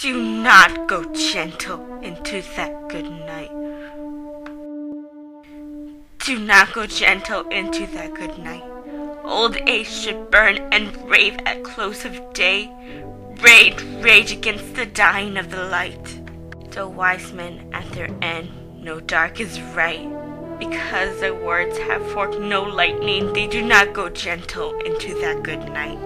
Do not go gentle into that good night. Do not go gentle into that good night. Old age should burn and rave at close of day. Rage, rage against the dying of the light. The wise men at their end know dark is right. Because their words have forked no lightning, they do not go gentle into that good night.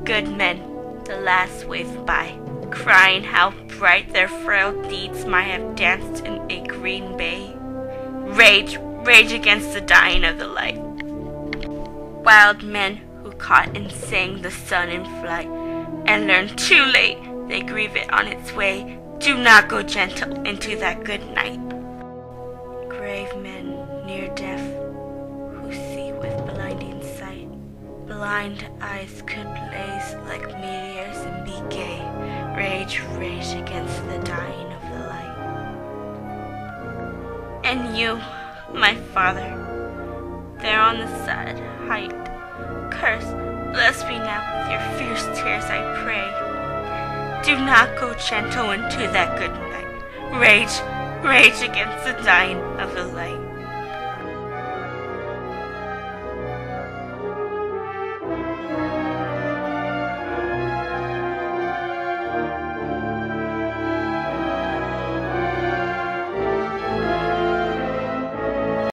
Good men, the last wave by, crying how bright their frail deeds might have danced in a green bay. Rage, rage against the dying of the light. Wild men who caught and sang the sun in flight, and learned too late they grieve it on its way. Do not go gentle into that good night. Grave men near death who see with blinding sight. Blind eyes could blaze like meteors and be gay. Rage, rage against the dying of the light. And you, my father, there on the sad height, curse, bless me now with your fierce tears, I pray. Do not go gentle into that good night. Rage, rage against the dying of the light.